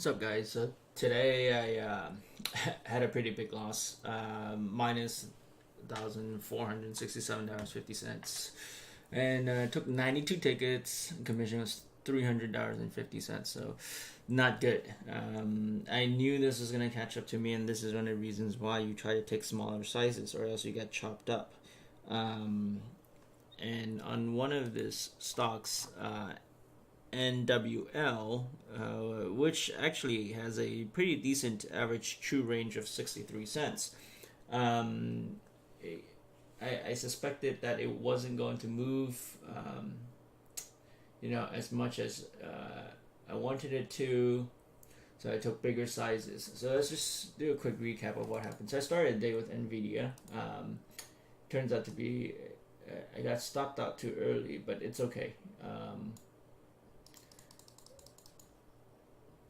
What's up, guys? So today I had a pretty big loss, minus $1,467.50, and took 92 tickets. Commission was $300.50, so not good. I knew this was gonna catch up to me, and this is one of the reasons why you try to take smaller sizes, or else you get chopped up. Um, and on one of these stocks, NWL, which actually has a pretty decent average true range of 63 cents. Um, I suspected that it wasn't going to move, as much as I wanted it to, so I took bigger sizes. So let's just do a quick recap of what happened. So I started the day with NVDA. Turns out to be, I got stopped out too early, but it's okay.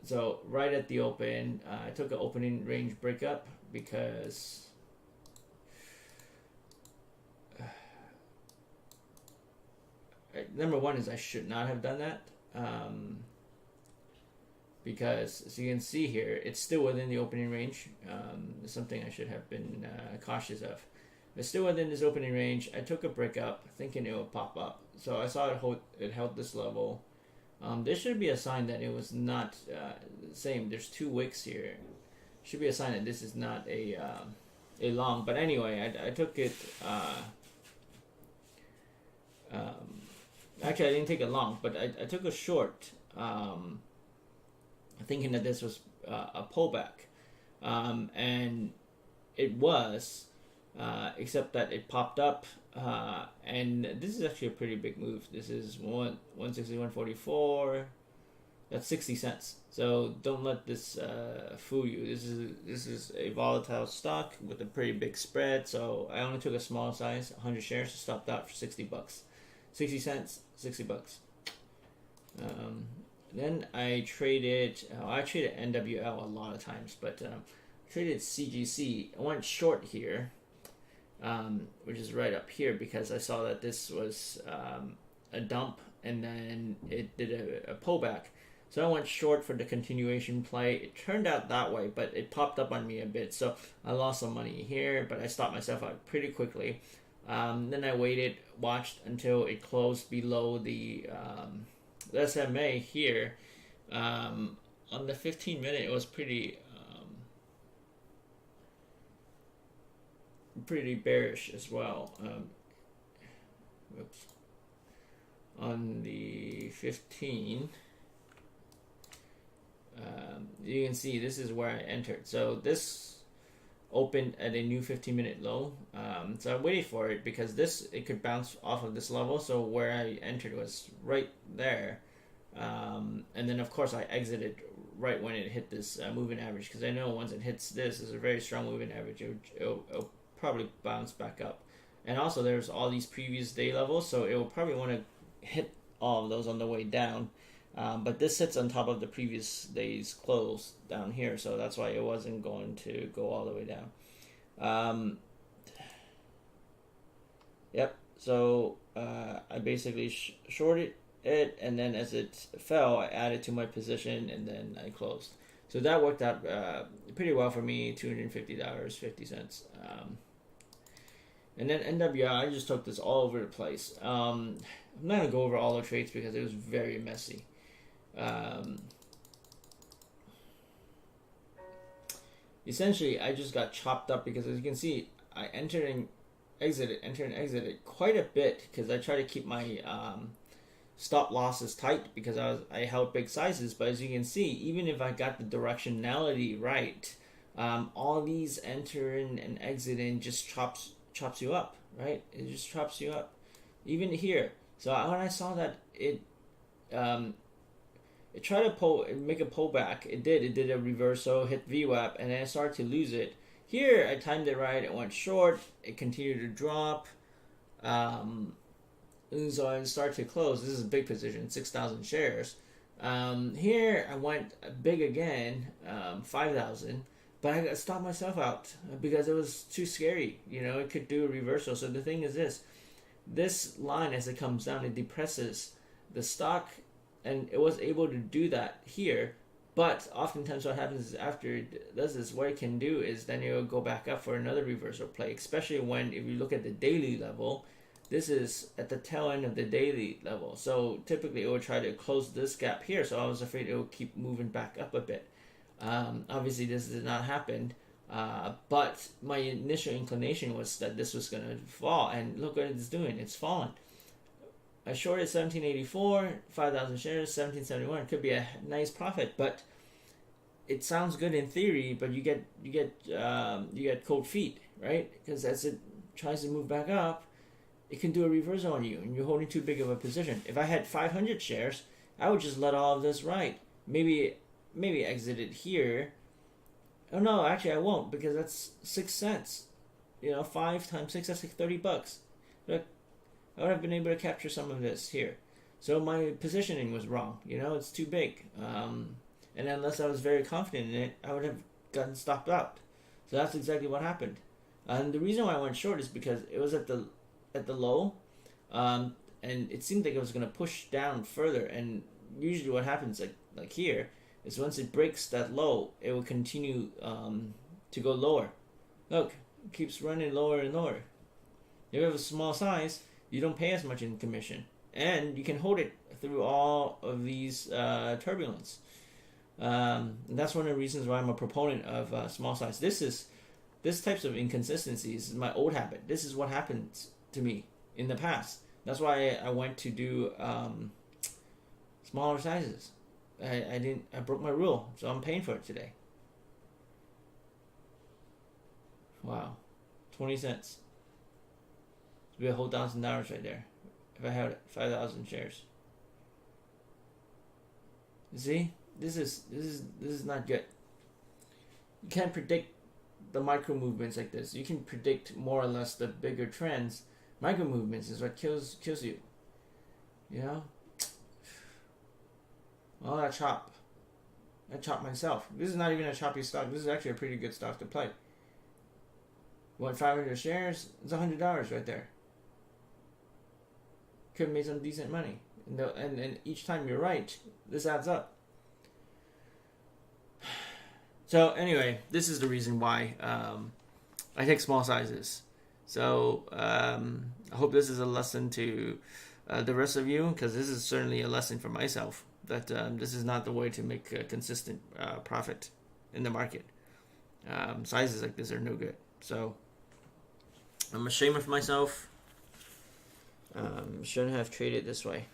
So right at the open, I took an opening range breakup because number one is I should not have done that, because as you can see here, it's still within the opening range. Something I should have been cautious of. It's still within this opening range. I took a breakup thinking it would pop up. So I saw it held this level. There should be a sign that it was not the same. There's two wicks here. Should be a sign that this is not a long. But anyway, I took it. Actually, I didn't take it long, but I took a short, thinking that this was a pullback, and it was, except that it popped up. And this is actually a pretty big move. This is 161.44. That's 60 cents. So don't let this fool you. This is a volatile stock with a pretty big spread. So I only took a small size, 100 shares, stopped out for $60. 60 cents, $60. Then I traded NWL a lot of times, but traded CGC. I went short here. Which is right up here, because I saw that this was a dump and then it did a pullback. So I went short for the continuation play. It turned out that way, but it popped up on me a bit. So I lost some money here, but I stopped myself out pretty quickly. Then I waited, watched until it closed below the SMA here. On the 15-minute, it was pretty bearish as well. On the 15, you can see this is where I entered. So this opened at a new 15-minute low. So I waited for it because it could bounce off of this level. So where I entered was right there. And then of course I exited right when it hit this moving average, because I know once it hits this is a very strong moving average, it'll probably bounce back up. And also there's all these previous day levels, so it will probably want to hit all of those on the way down. But this sits on top of the previous day's close down here, so that's why it wasn't going to go all the way down. Yep, so I basically shorted it, and then as it fell, I added to my position, and then I closed. So that worked out pretty well for me, $250.50. And then NWI, I just took this all over the place. I'm not going to go over all the trades because it was very messy. Essentially, I just got chopped up because, as you can see, I entered and exited quite a bit, because I try to keep my stop losses tight because I held big sizes. But as you can see, even if I got the directionality right, all these entering and exiting just chops you up, right? It just chops you up, even here. So when I saw that it tried to make a pullback, it did a reversal, hit VWAP, and then I started to lose it. Here I timed it right, it went short, it continued to drop, and so I started to close. This is a big position, 6,000 shares. Here I went big again, 5,000. But I stopped myself out because it was too scary. It could do a reversal. So the thing is this line, as it comes down, it depresses the stock, and it was able to do that here But oftentimes what happens is after it does this, what it can do is then it will go back up for another reversal play, especially when, if you look at the daily level, this is at the tail end of the daily level. So typically it will try to close this gap here. So I was afraid it will keep moving back up a bit. Obviously this did not happen. But my initial inclination was that this was going to fall. And look what it's doing. It's fallen. I shorted 1784, 5,000 shares, 1771. Could be a nice profit, but it sounds good in theory. But you get cold feet, right? Because as it tries to move back up, it can do a reversal on you, and you're holding too big of a position. If I had 500 shares, I would just let all of this ride. Maybe exit it here. Oh no, actually I won't, because that's 6 cents. 5 times 6, that's like $30. But I would have been able to capture some of this here. So my positioning was wrong. It's too big. And unless I was very confident in it, I would have gotten stopped out. So that's exactly what happened. And the reason why I went short is because it was at the low, and it seemed like it was going to push down further. And usually what happens, like here, is once it breaks that low, it will continue to go lower. Look, it keeps running lower and lower. If you have a small size, you don't pay as much in commission, and you can hold it through all of these turbulence. And that's one of the reasons why I'm a proponent of small size. This types of inconsistencies is my old habit. This is what happened to me in the past. That's why I went to do smaller sizes. I broke my rule, so I'm paying for it today. Wow, 20 cents. It'd be a whole $1,000 right there if I had 5,000 shares. You see, this is not good. You can't predict the micro movements like this. You can predict more or less the bigger trends. Micro movements is what kills you. Well, I chop myself. This is not even a choppy stock. This is actually a pretty good stock to play. Want 500 shares? It's $100 right there. Could have made some decent money. And each time you're right, this adds up. So anyway, this is the reason why I take small sizes. So I hope this is a lesson to the rest of you, because this is certainly a lesson for myself, that this is not the way to make a consistent profit in the market. Sizes like this are no good. So I'm ashamed of myself. Shouldn't have traded this way.